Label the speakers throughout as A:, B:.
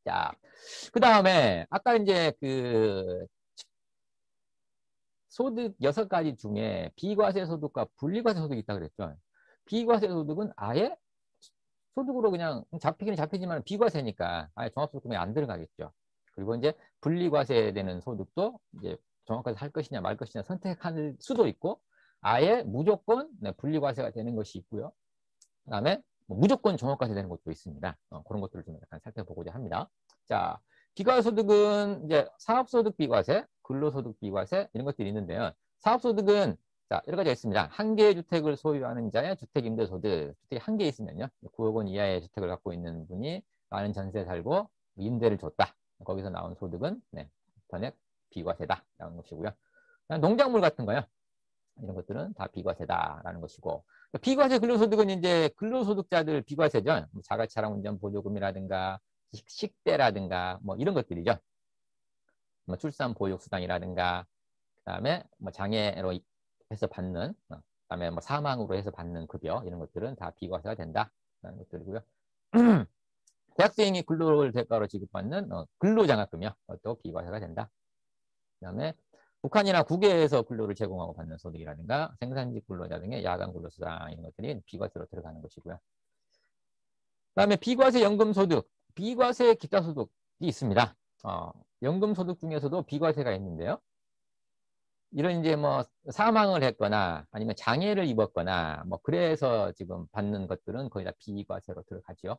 A: 자, 그 다음에 아까 이제 그 소득 6가지 중에 비과세 소득과 분리과세 소득이 있다 그랬죠. 비과세 소득은 아예 소득으로 그냥 잡히기는 잡히지만 비과세니까 아예 종합소득금에 안 들어가겠죠. 그리고 이제 분리과세되는 소득도 이제 정확하게 할 것이냐 말 것이냐 선택할 수도 있고 아예 무조건 분리과세가 되는 것이 있고요. 그다음에 뭐 무조건 종합과세 되는 것도 있습니다. 그런 것들을 좀 약간 살펴보고자 합니다. 자, 비과소득은 이제 사업소득 비과세, 근로소득 비과세 이런 것들이 있는데요. 사업소득은 자, 여러 가지가 있습니다. 한 개의 주택을 소유하는 자의 주택임대소득. 주택이 한 개 있으면요. 9억 원 이하의 주택을 갖고 있는 분이 많은 전세에 살고 임대를 줬다. 거기서 나온 소득은 전액 비과세다라는 것이고요. 농작물 같은 거요. 이런 것들은 다 비과세다라는 것이고 비과세 근로소득은 이제 근로소득자들 비과세죠. 자가차량 운전 보조금이라든가 식대라든가 뭐 이런 것들이죠. 뭐 출산 보육수당이라든가 그다음에 뭐 장애로 해서 받는 그다음에 뭐 사망으로 해서 받는 급여 이런 것들은 다 비과세가 된다라는 것들이고요. 대학생이 근로를 대가로 지급받는 근로장학금이요. 그것도 비과세가 된다. 그다음에 북한이나 국외에서 근로를 제공하고 받는 소득이라든가 생산직 근로자 등의 야간 근로수당 이런 것들이 비과세로 들어가는 것이고요. 그다음에 비과세 연금소득, 비과세 기타소득이 있습니다. 연금소득 중에서도 비과세가 있는데요. 이런 이제 뭐 사망을 했거나 아니면 장애를 입었거나 뭐 그래서 지금 받는 것들은 거의 다 비과세로 들어가죠.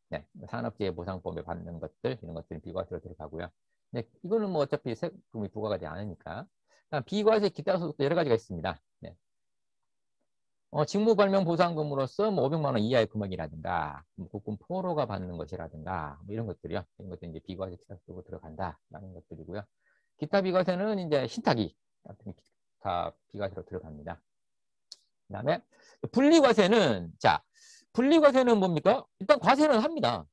A: 네, 산업재해보상법에 받는 것들 이런 것들은 비과세로 들어가고요. 네, 이거는 뭐 어차피 세금이 부과가 되지 않으니까. 비과세 기타 소득도 여러 가지가 있습니다. 네. 직무발명보상금으로서 뭐 500만 원 이하의 금액이라든가 뭐 국군 포로가 받는 것이라든가 뭐 이런 것들이요. 이런 것들 이제 비과세 기타 소득으로 들어간다라는 것들이고요. 기타 비과세는 이제 신탁이 같은 기타 비과세로 들어갑니다. 그다음에 분리과세는 자 분리과세는 뭡니까? 일단 과세는 합니다.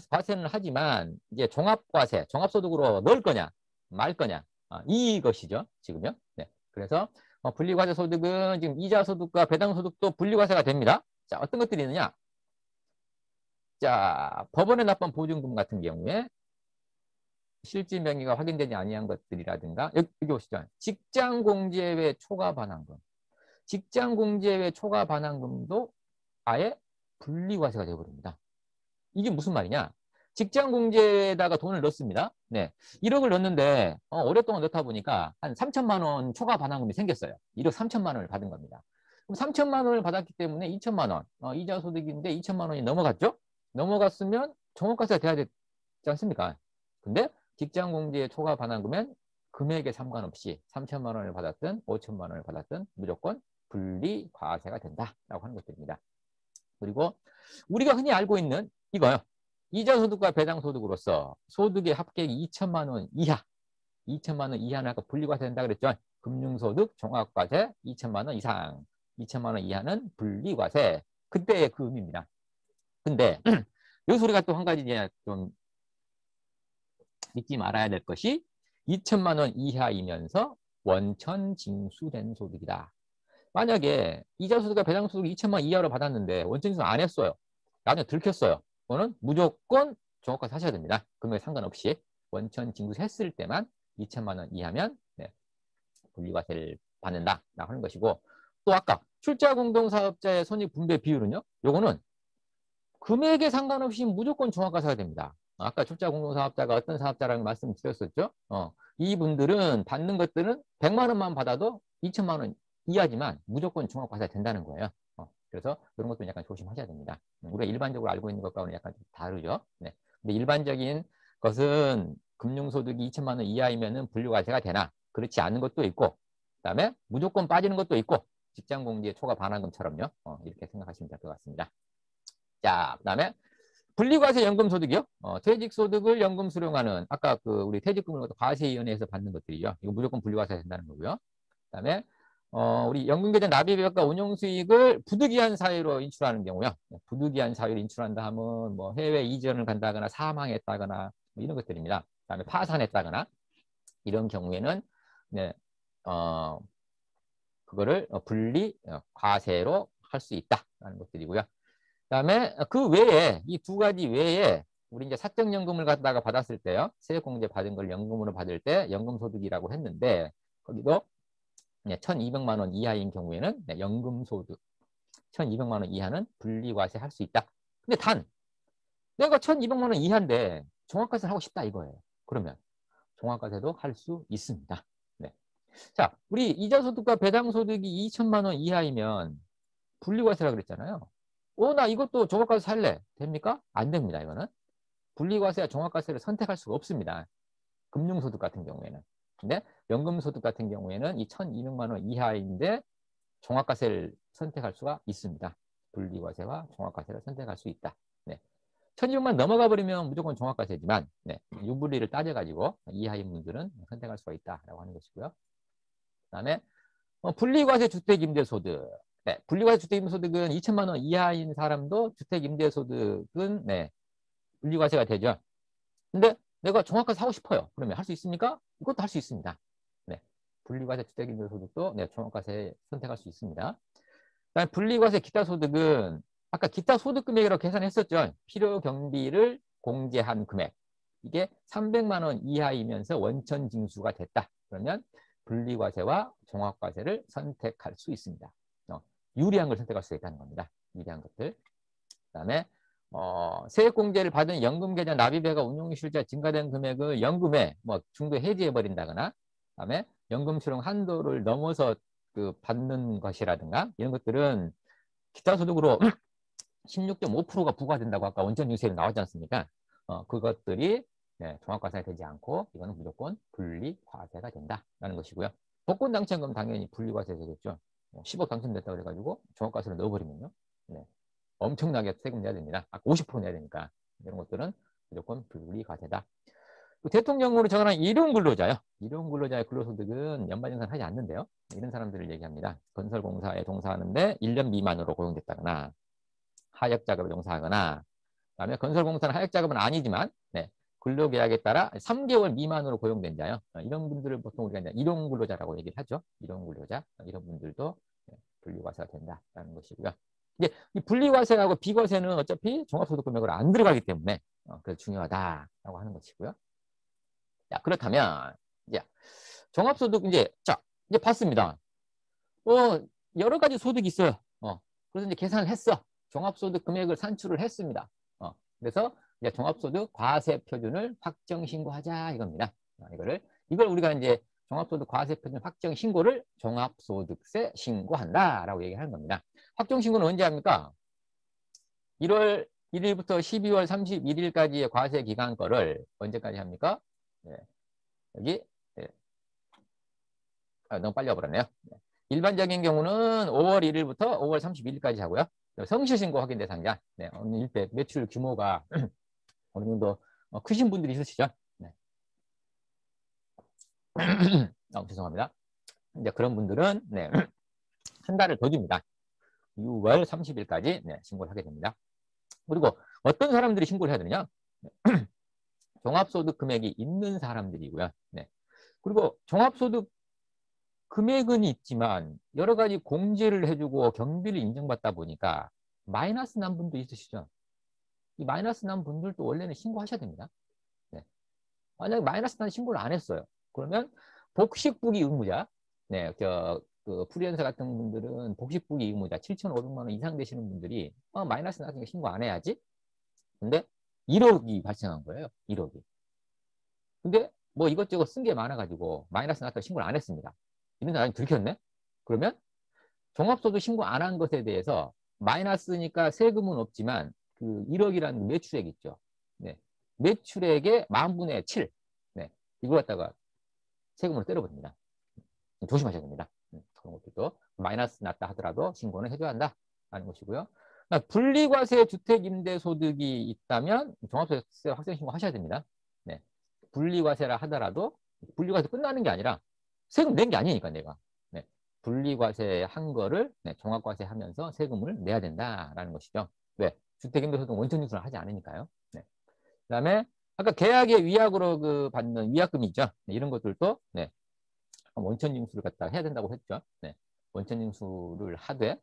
A: 과세는 하지만 이제 종합과세, 종합소득으로 넣을 거냐 말 거냐 이것이죠 지금요. 네. 그래서 분리과세 소득은 지금 이자소득과 배당소득도 분리과세가 됩니다. 자 어떤 것들이 있느냐? 자 법원에 납부한 보증금 같은 경우에 실질 명의가 확인되지 아니한 것들이라든가 여기 보시죠. 직장공제외 초과반환금. 직장공제외 초과반환금도 아예 분리과세가 되어버립니다. 이게 무슨 말이냐? 직장공제에다가 돈을 넣습니다. 네, 1억을 넣는데 오랫동안 넣다 보니까 한 3천만 원 초과반환금이 생겼어요. 1억 3천만 원을 받은 겁니다. 그럼 3천만 원을 받았기 때문에 2천만 원, 이자소득인데 2천만 원이 넘어갔죠? 넘어갔으면 종합과세가 돼야 되지 않습니까? 근데 직장공제 초과반환금은 금액에 상관없이 3천만 원을 받았든 5천만 원을 받았든 무조건 분리과세가 된다라고 하는 것들입니다. 그리고 우리가 흔히 알고 있는 이거요. 이자소득과 배당소득으로서 소득의 합계액이 2천만 원 이하, 2천만 원 이하는 아까 분리과세 된다 그랬죠. 금융소득, 종합과세 2천만 원 이상, 2천만 원 이하는 분리과세. 그때의 그 의미입니다. 근데 여기서 우리가 또 한 가지 이제 좀 잊지 말아야 될 것이 2천만 원 이하이면서 원천 징수된 소득이다. 만약에 이자소득과 배당소득 2천만 원 이하로 받았는데 원천 징수 안 했어요. 나중에 들켰어요. 그거는 무조건 종합과세 하셔야 됩니다. 금액 상관없이 원천 징수했을 때만 2천만 원 이하면 분리과세를 받는다라고 하는 것이고 또 아까 출자 공동사업자의 손익 분배 비율은요. 요거는 금액에 상관없이 무조건 종합과세가 됩니다. 아까 출자 공동사업자가 어떤 사업자라는 말씀드렸었죠. 이분들은 받는 것들은 100만 원만 받아도 2천만 원 이하지만 무조건 종합과세가 된다는 거예요. 그래서 그런 것도 약간 조심하셔야 됩니다. 우리가 일반적으로 알고 있는 것과는 약간 좀 다르죠. 네. 근데 일반적인 것은 금융소득이 2천만 원 이하이면은 분리과세가 되나 그렇지 않은 것도 있고 그다음에 무조건 빠지는 것도 있고 직장공제 초과 반환금처럼요. 이렇게 생각하시면 될 것 같습니다. 자, 그다음에 분리과세 연금소득이요. 퇴직소득을 연금 수령하는 아까 그 우리 퇴직금을 과세위원회에서 받는 것들이요. 이거 무조건 분리과세 된다는 거고요. 그다음에 우리 연금계좌 납입액과 운용수익을 부득이한 사유로 인출하는 경우요. 부득이한 사유로 인출한다 하면 뭐 해외 이전을 간다거나 사망했다거나 뭐 이런 것들입니다. 그다음에 파산했다거나 이런 경우에는 네, 그거를 분리 과세로 할 수 있다라는 것들이고요. 그다음에 그 외에 이 두 가지 외에 우리 이제 사적연금을 갖다가 받았을 때요. 세액공제 받은 걸 연금으로 받을 때 연금소득이라고 했는데 거기도 1,200만 원 이하인 경우에는 연금소득 1,200만 원 이하는 분리과세 할 수 있다. 근데 단 내가 1,200만 원 이하인데 종합과세를 하고 싶다 이거예요. 그러면 종합과세도 할 수 있습니다. 네. 자, 우리 이자소득과 배당소득이 2천만 원 이하이면 분리과세라 그랬잖아요. 나 이것도 종합과세 할래. 됩니까? 안 됩니다. 이거는. 분리과세와 종합과세를 선택할 수가 없습니다. 금융소득 같은 경우에는. 근데 연금소득 같은 경우에는 이 1,200만 원 이하인데 종합과세를 선택할 수가 있습니다. 분리과세와 종합과세를 선택할 수 있다. 네. 1,200만 넘어가 버리면 무조건 종합과세지만 유불리를 따져가지고 이하인 분들은 선택할 수가 있다라고 하는 것이고요. 그다음에 분리과세 주택임대소득. 네, 분리과세 주택임대소득은 2천만 원 이하인 사람도 주택임대소득은 분리과세가 되죠. 근데 내가 종합과세 하고 싶어요. 그러면 할 수 있습니까? 이것도 할 수 있습니다. 네, 분리과세 주택임대소득도 종합과세 선택할 수 있습니다. 그다음에 분리과세 기타소득은 아까 기타소득금액이라고 계산했었죠. 필요경비를 공제한 금액. 이게 300만 원 이하이면서 원천징수가 됐다. 그러면 분리과세와 종합과세를 선택할 수 있습니다. 유리한 걸 선택할 수 있다는 겁니다. 유리한 것들. 그다음에 세액공제를 받은 연금계좌 납입액과 운용실자 증가된 금액을 연금에 중도 해지해버린다거나 그다음에 연금 수령 한도를 넘어서 받는 것이라든가 이런 것들은 기타 소득으로 16.5%가 부과된다고 아까 원천유세율 나왔지 않습니까? 그것들이 종합과세가 되지 않고 이거는 무조건 분리과세가 된다라는 것이고요. 복권 당첨금 당연히 분리과세 되겠죠. 10억 당첨됐다고 그래가지고 종합과세를 넣어버리면요. 엄청나게 세금 내야 됩니다. 아까 50% 내야 되니까 이런 것들은 무조건 분리과세다. 대통령으로 정한 일용근로자요. 일용근로자의 근로소득은 연말정산 하지 않는데요. 이런 사람들을 얘기합니다. 건설공사에 종사하는데 1년 미만으로 고용됐다거나 하역작업에 종사하거나 그다음에 건설공사는 하역작업은 아니지만 근로계약에 따라 3개월 미만으로 고용된 자요. 이런 분들을 보통 우리가 이제 일용근로자라고 얘기를 하죠. 일용근로자 이런 분들도 분리과세가 된다라는 것이고요. 근데 이 분리과세하고 비과세는 어차피 종합소득금액으로 안 들어가기 때문에 그래서 중요하다라고 하는 것이고요. 자, 그렇다면 이제 종합소득 이제 봤습니다. 여러 가지 소득이 있어요. 그래서 이제 계산을 했어. 종합소득 금액을 산출을 했습니다. 그래서 이제 종합소득 과세 표준을 확정 신고하자 이겁니다. 이걸 우리가 이제 종합소득 과세 표준 확정 신고를 종합소득세 신고한다라고 얘기하는 겁니다. 확정 신고는 언제 합니까? 1월 1일부터 12월 31일까지의 과세 기간 거를 언제까지 합니까? 여기 너무 빨리 와버렸네요. 일반적인 경우는 5월 1일부터 5월 31일까지 하고요. 성실신고 확인 대상자, 일백 매출 규모가 어느 정도 크신 분들이 있으시죠? 죄송합니다. 이제 그런 분들은 한 달을 더 줍니다. 6월 30일까지 신고를 하게 됩니다. 그리고 어떤 사람들이 신고를 해야 되느냐? 종합소득 금액이 있는 사람들이고요. 그리고 종합소득 금액은 있지만 여러 가지 공제를 해주고 경비를 인정받다 보니까 마이너스 난 분도 있으시죠. 이 마이너스 난 분들도 원래는 신고하셔야 됩니다. 만약에 마이너스 난 신고를 안 했어요. 그러면 복식부기 의무자, 그 프리랜서 같은 분들은 복식부기 의무자 7,500만 원 이상 되시는 분들이 마이너스 났으니까 신고 안 해야지. 근데 1억이 발생한 거예요. 1억이. 근데 뭐 이것저것 쓴 게 많아가지고 마이너스 났다고 신고를 안 했습니다. 이런 사람이 들켰네? 그러면 종합소득 신고 안 한 것에 대해서 마이너스니까 세금은 없지만 그 1억이라는 매출액 있죠. 매출액의 10,000분의 7. 이걸 갖다가 세금으로 때려버립니다. 조심하셔야 됩니다. 그런 것들도 마이너스 났다 하더라도 신고는 해줘야 한다라는 것이고요. 분리과세 주택임대소득이 있다면 종합소득세 확정신고 하셔야 됩니다. 분리과세라 하더라도 분리과세 끝나는 게 아니라 세금 낸 게 아니니까 내가 분리과세 한 거를 종합과세 하면서 세금을 내야 된다라는 것이죠. 왜? 주택임대소득 원천징수를 하지 않으니까요. 그다음에 아까 계약의 위약으로 받는 위약금이 있죠. 이런 것들도 원천징수를 갖다가 해야 된다고 했죠. 원천징수를 하되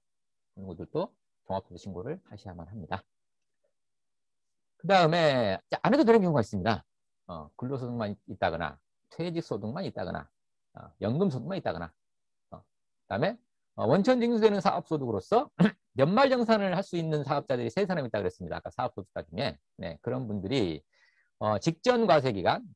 A: 이런 것들도 종합소득 신고를 하셔야만 합니다. 그 다음에 안 해도 되는 경우가 있습니다. 근로소득만 있다거나 퇴직소득만 있다거나 연금소득만 있다거나 그다음에 원천징수되는 사업소득으로서 연말정산을 할 수 있는 사업자들이 세 사람 있다고 그랬습니다. 아까 사업소득자 중에. 네, 그런 분들이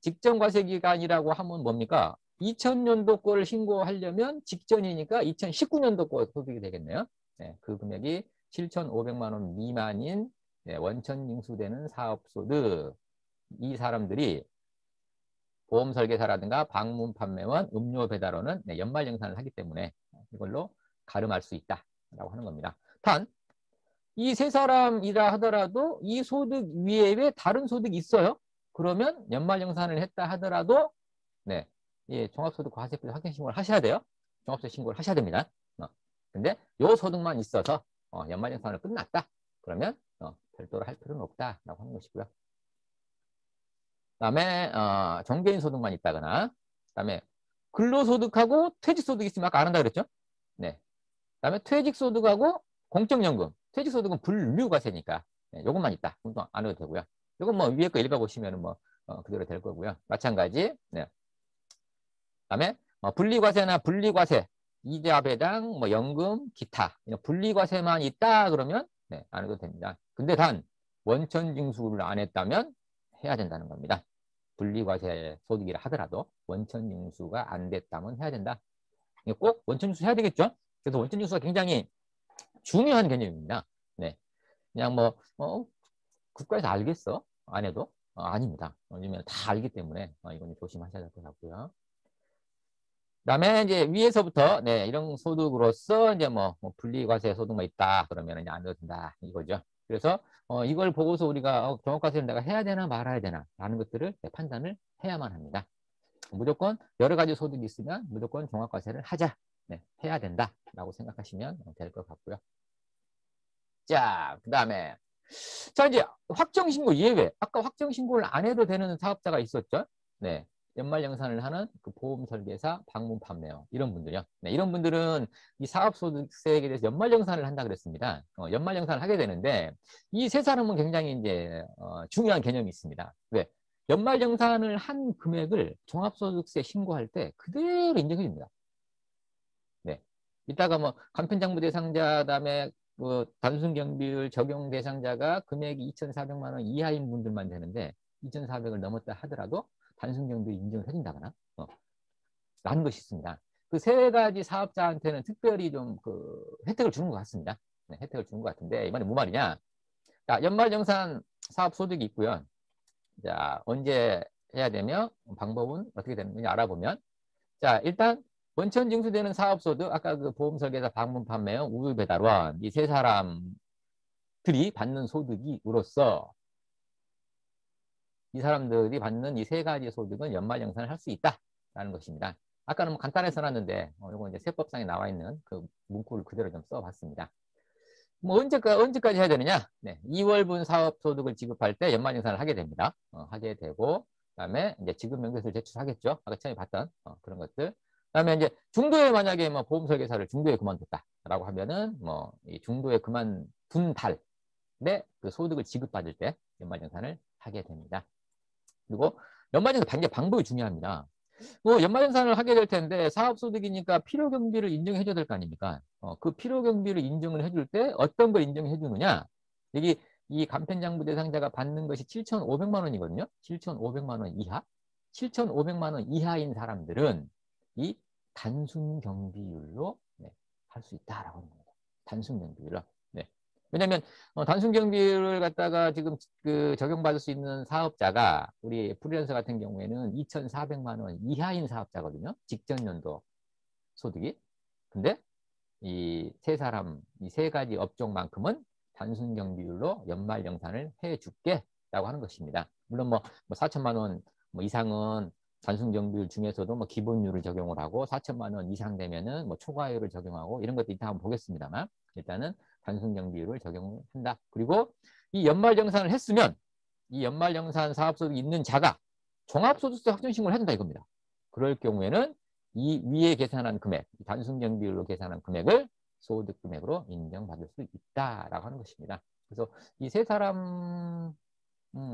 A: 직전과세기간이라고 하면 뭡니까? 2000년도 거를 신고하려면 직전이니까 2019년도 거 소득이 되겠네요. 네, 그 금액이 7,500만 원 미만인 네, 원천징수되는 사업소득 이 사람들이 보험 설계사라든가 방문 판매원, 음료 배달원은 네, 연말정산을 하기 때문에 이걸로 가름할 수 있다라고 하는 겁니다. 단, 이 세 사람이라 하더라도 이 소득 위에 다른 소득이 있어요. 그러면 연말정산을 했다 하더라도 네, 예, 종합소득 과세표 확정신고를 하셔야 돼요. 종합소득 신고를 하셔야 됩니다. 근데 요 소득만 있어서 연말정산을 끝났다. 그러면 별도로 할 필요는 없다라고 하는 것이고요. 그다음에 정개인 소득만 있다거나 그다음에 근로소득하고 퇴직소득이 있으면 아까 안 한다 그랬죠? 네. 그다음에 퇴직소득하고 공적연금. 퇴직소득은 분류과세니까 네, 요것만 있다. 안 해도 되고요. 요건 뭐 위에 거 읽어보시면 뭐 그대로 될 거고요. 마찬가지. 네. 그다음에 분리과세나 분리과세, 이자 배당, 뭐 연금, 기타 분리과세만 있다 그러면 네, 안 해도 됩니다. 근데 단 원천징수를 안 했다면 해야 된다는 겁니다. 분리과세 소득이라 하더라도 원천징수가 안 됐다면 해야 된다. 꼭 원천징수 해야 되겠죠? 그래서 원천징수가 굉장히 중요한 개념입니다. 네, 그냥 국가에서 알겠어? 안 해도? 아닙니다. 요즘에 다 알기 때문에 이건 조심하셔야 될 것 같고요. 그다음에 이제 위에서부터 네, 이런 소득으로서 이제 뭐 분리과세 소득만 있다 그러면 이제 안 해도 된다 이거죠. 그래서 이걸 보고서 우리가 종합과세를 내가 해야 되나 말아야 되나 라는 것들을 판단을 해야만 합니다. 무조건 여러 가지 소득이 있으면 무조건 종합과세를 하자. 네, 해야 된다라고 생각하시면 될 것 같고요. 자, 그다음에 자 이제 확정신고 예외. 아까 확정신고를 안 해도 되는 사업자가 있었죠. 네, 연말정산을 하는 그 보험 설계사, 방문 판매원 이런 분들이요. 네, 이런 분들은 이 사업소득세에 대해서 연말정산을 한다 그랬습니다. 연말정산을 하게 되는데 이 세 사람은 굉장히 이제 중요한 개념이 있습니다. 왜? 연말정산을 한 금액을 종합소득세 신고할 때 그대로 인정해 줍니다. 네. 이따가 뭐 간편장부 대상자 다음에 그 단순 경비율 적용 대상자가 금액이 2,400만 원 이하인 분들만 되는데 2,400을 넘었다 하더라도 단순 경비율 인정을 해준다거나 라는 것이 있습니다. 그 세 가지 사업자한테는 특별히 좀 그 혜택을 주는 것 같습니다. 네, 혜택을 주는 것 같은데 이번에 뭐 말이냐? 자, 연말정산 사업 소득이 있고요. 자, 언제 해야 되며 방법은 어떻게 되는지 알아보면 자, 일단 원천 징수되는 사업소득 아까 그 보험 설계사 방문 판매원 우유 배달원 이 세 사람들이 받는 소득이으로써 이 사람들이 받는 이 세 가지 소득은 연말정산을 할 수 있다라는 것입니다. 아까는 뭐 간단히 써놨는데 이거 이제 세법상에 나와 있는 그 문구를 그대로 좀 써봤습니다. 뭐 언제까지 해야 되느냐? 네, 2월분 사업소득을 지급할 때 연말정산을 하게 됩니다. 하게 되고 그다음에 이제 지급명세서를 제출하겠죠. 아까 처음에 봤던 그런 것들. 그다음에 이제 중도에 만약에 뭐 보험 설계사를 중도에 그만뒀다라고 하면은 뭐 이 중도에 그만둔 달에 그 소득을 지급받을 때 연말정산을 하게 됩니다. 그리고 연말정산 방법이 중요합니다. 뭐 연말정산을 하게 될 텐데 사업소득이니까 필요경비를 인정해줘야 될 거 아닙니까? 그 필요경비를 인정을 해줄 때 어떤 걸 인정해 주느냐? 여기 이 간편장부 대상자가 받는 것이 7,500만 원이거든요. 7,500만 원 이하. 7,500만 원 이하인 사람들은 이 단순 경비율로 네, 할 수 있다라고 하는 겁니다. 단순 경비율로. 네. 왜냐하면 단순 경비를 갖다가 지금 그 적용받을 수 있는 사업자가 우리 프리랜서 같은 경우에는 2,400만 원 이하인 사업자거든요. 직전 연도 소득이. 근데 이 세 사람, 이 세 가지 업종만큼은 단순 경비율로 연말정산을 해줄게라고 하는 것입니다. 물론 뭐 4천만 원 이상은 단순 경비율 중에서도 뭐 기본율을 적용을 하고 4천만 원 이상 되면은 뭐 초과율을 적용하고 이런 것도 이따 한번 보겠습니다만 일단은 단순 경비율을 적용한다. 그리고 이 연말정산을 했으면 이 연말정산 사업소득이 있는 자가 종합소득세 확정신고를 해준다 이겁니다. 그럴 경우에는 이 위에 계산한 금액, 단순 경비율로 계산한 금액을 소득 금액으로 인정받을 수 있다라고 하는 것입니다. 그래서 이 세 사람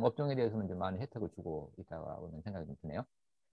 A: 업종에 대해서는 좀 많은 혜택을 주고 있다고 생각이 좀 드네요.